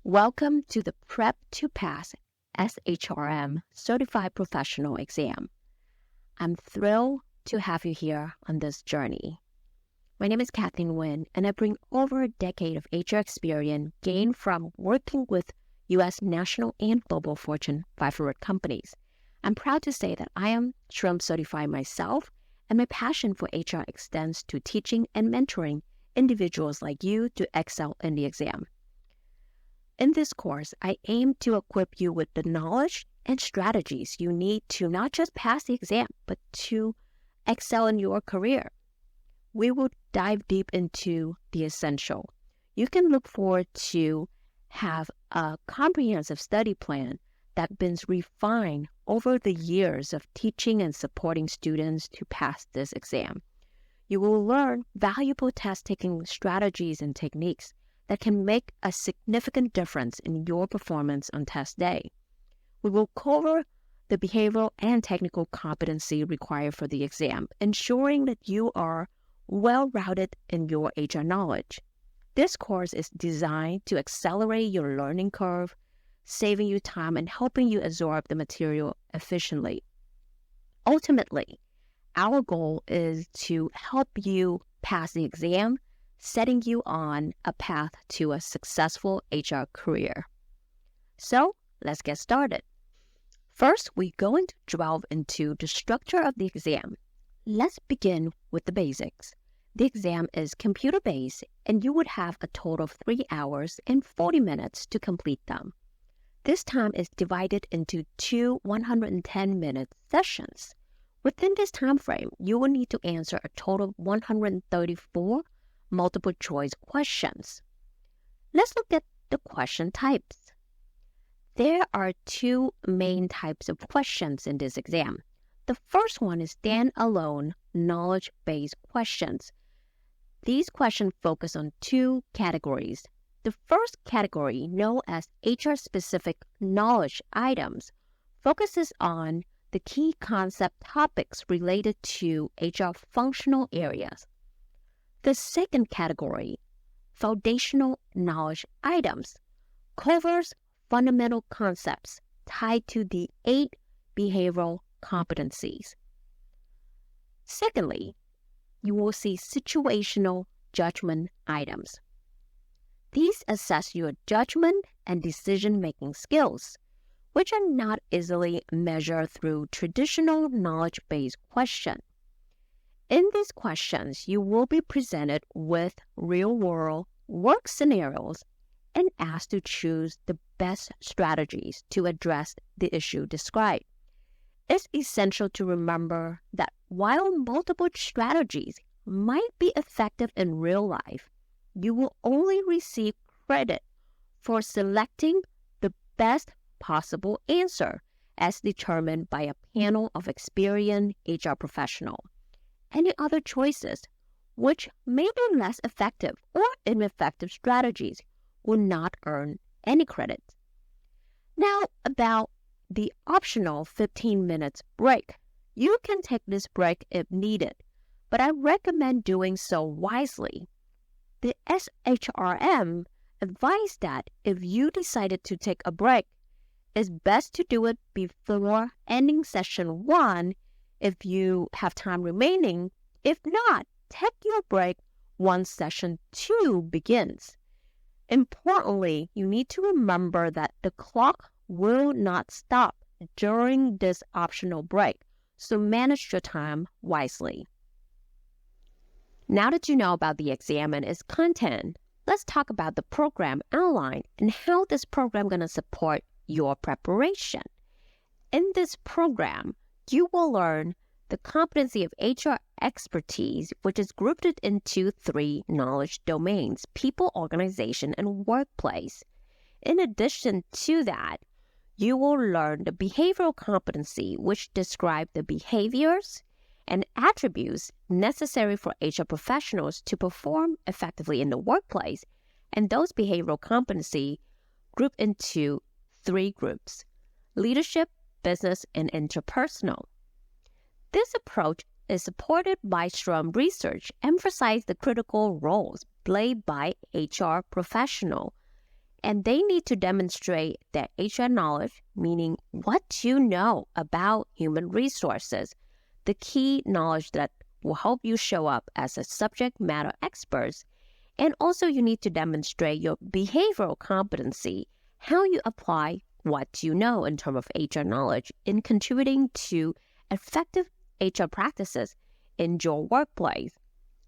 Welcome to the Prep to Pass SHRM Certified Professional Exam. I'm thrilled to have you here on this journey. My name is Kathleen Nguyen, and I bring over a decade of HR experience gained from working with U.S. national and global Fortune 500 companies. I'm proud to say that I am SHRM certified myself, and my passion for HR extends to teaching and mentoring individuals like you to excel in the exam. In this course, I aim to equip you with the knowledge and strategies you need to not just pass the exam, but to excel in your career. We will dive deep into the essential. You can look forward to have a comprehensive study plan that's been refined over the years of teaching and supporting students to pass this exam. You will learn valuable test-taking strategies and techniques that can make a significant difference in your performance on test day. We will cover the behavioral and technical competency required for the exam, ensuring that you are well-rounded in your HR knowledge. This course is designed to accelerate your learning curve, saving you time and helping you absorb the material efficiently. Ultimately, our goal is to help you pass the exam, setting you on a path to a successful HR career. So, let's get started. First, we're going to delve into the structure of the exam. Let's begin with the basics. The exam is computer-based, and you would have a total of 3 hours and 40 minutes to complete them. This time is divided into two 110-minute sessions. Within this time frame, you will need to answer a total of 134 multiple choice questions. Let's look at the question types. There are two main types of questions in this exam. The first one is standalone knowledge-based questions. These questions focus on two categories. The first category, known as HR-specific knowledge items, focuses on the key concept topics related to HR functional areas. The second category, foundational knowledge items, covers fundamental concepts tied to the 8 behavioral competencies. Secondly, you will see situational judgment items. These assess your judgment and decision-making skills, which are not easily measured through traditional knowledge-based questions. In these questions, you will be presented with real-world work scenarios and asked to choose the best strategies to address the issue described. It's essential to remember that while multiple strategies might be effective in real life, you will only receive credit for selecting the best possible answer as determined by a panel of experienced HR professionals. Any other choices, which may be less effective or ineffective strategies, will not earn any credit. Now, about the optional 15 minutes break. You can take this break if needed, but I recommend doing so wisely. The SHRM advised that if you decided to take a break, it's best to do it before ending session 1 if you have time remaining. If not, take your break once session 2 begins. Importantly, you need to remember that the clock will not stop during this optional break, so manage your time wisely. Now that you know about the exam and its content, let's talk about the program outline and how this program is going to support your preparation. In this program, you will learn the competency of HR expertise, which is grouped into 3 knowledge domains: people, organization, and workplace. In addition to that, you will learn the behavioral competency, which describes the behaviors and attributes necessary for HR professionals to perform effectively in the workplace. And those behavioral competency group into 3 groups: leadership, business, and interpersonal. This approach is supported by SHRM research, emphasizing the critical roles played by HR professionals And they need to demonstrate their HR knowledge, meaning what you know about human resources, the key knowledge that will help you show up as a subject matter expert. And also you need to demonstrate your behavioral competency, how you apply what you know in terms of HR knowledge in contributing to effective HR practices in your workplace.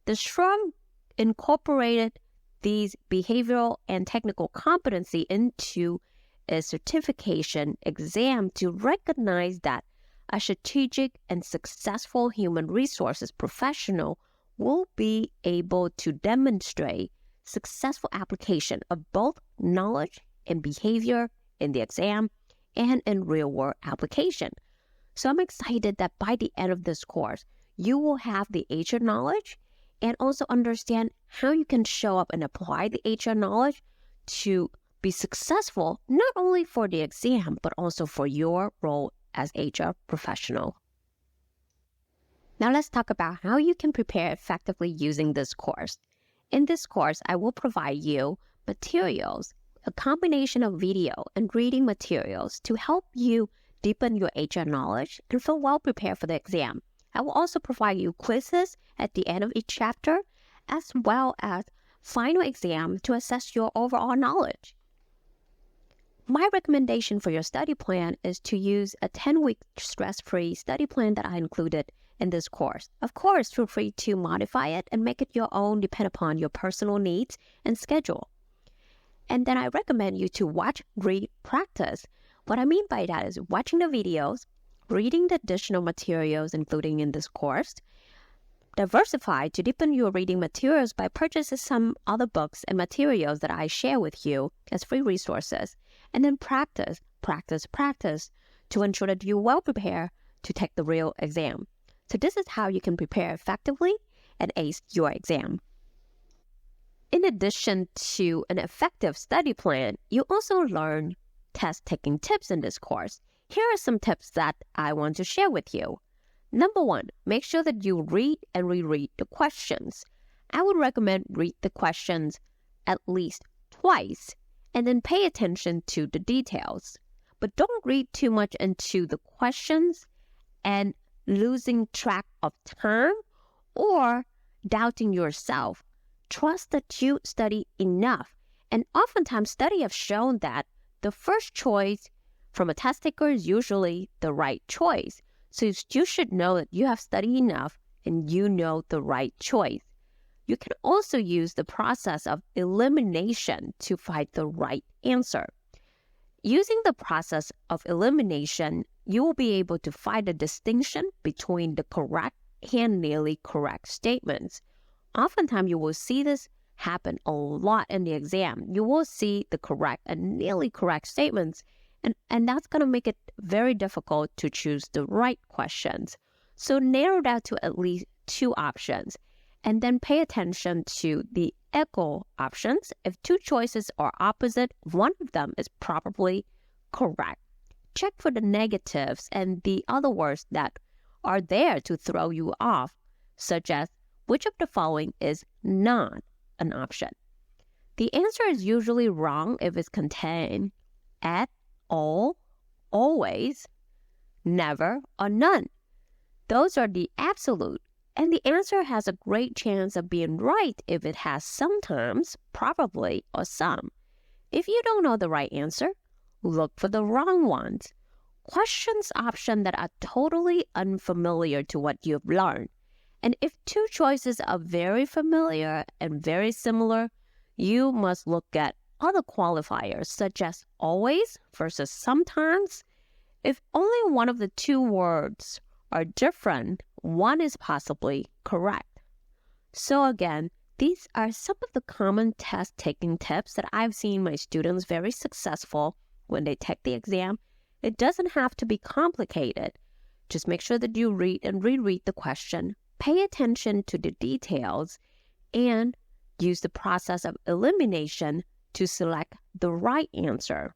The SHRM incorporated these behavioral and technical competency into a certification exam to recognize that a strategic and successful human resources professional will be able to demonstrate successful application of both knowledge and behavior in the exam and in real-world application. So I'm excited that by the end of this course, you will have the HR knowledge and also understand how you can show up and apply the HR knowledge to be successful, not only for the exam, but also for your role as HR professional. Now let's talk about how you can prepare effectively using this course. In this course, I will provide you materials, a combination of video and reading materials to help you deepen your HR knowledge and feel well prepared for the exam. I will also provide you quizzes at the end of each chapter, as well as final exam to assess your overall knowledge. My recommendation for your study plan is to use a 10-week stress-free study plan that I included in this course. Of course, feel free to modify it and make it your own depending upon your personal needs and schedule. And then I recommend you to watch, read, practice. What I mean by that is watching the videos, reading the additional materials including in this course, diversify to deepen your reading materials by purchasing some other books and materials that I share with you as free resources, and then practice to ensure that you're well prepared to take the real exam. So this is how you can prepare effectively and ace your exam. In addition to an effective study plan, you also learn test-taking tips in this course. Here are some tips that I want to share with you. Number 1, make sure that you read and reread the questions. I would recommend read the questions at least twice and then pay attention to the details. But don't read too much into the questions and losing track of time or doubting yourself. Trust that you study enough. And oftentimes studies have shown that the first choice from a test taker is usually the right choice. So you should know that you have studied enough and you know the right choice. You can also use the process of elimination to find the right answer. Using the process of elimination, you will be able to find a distinction between the correct and nearly correct statements. Oftentimes, you will see this happen a lot in the exam. You will see the correct and nearly correct statements, and that's going to make it very difficult to choose the right questions. So narrow that to at least 2 options, and then pay attention to the equal options. If 2 choices are opposite, one of them is probably correct. Check for the negatives and the other words that are there to throw you off, such as which of the following is not an option. The answer is usually wrong if it's contained at all, always, never, or none. Those are the absolute, and the answer has a great chance of being right if it has sometimes, probably, or some. If you don't know the right answer, look for the wrong ones. Questions options that are totally unfamiliar to what you've learned. And if 2 choices are very familiar and very similar, you must look at other qualifiers such as always versus sometimes. If only one of the 2 words are different, one is possibly correct. So again, these are some of the common test-taking tips that I've seen my students very successful when they take the exam. It doesn't have to be complicated. Just make sure that you read and reread the question, pay attention to the details, and use the process of elimination to select the right answer.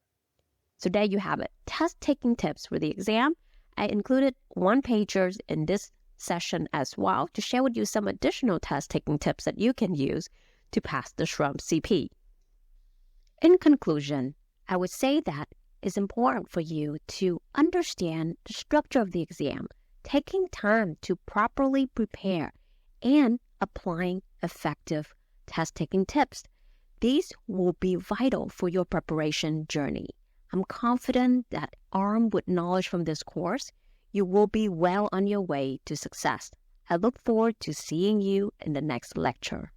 So there you have it. Test-taking tips for the exam. I included 1-pagers in this session as well to share with you some additional test-taking tips that you can use to pass the SHRM-CP. In conclusion, I would say that it's important for you to understand the structure of the exam, taking time to properly prepare, and applying effective test-taking tips. These will be vital for your preparation journey. I'm confident that armed with knowledge from this course, you will be well on your way to success. I look forward to seeing you in the next lecture.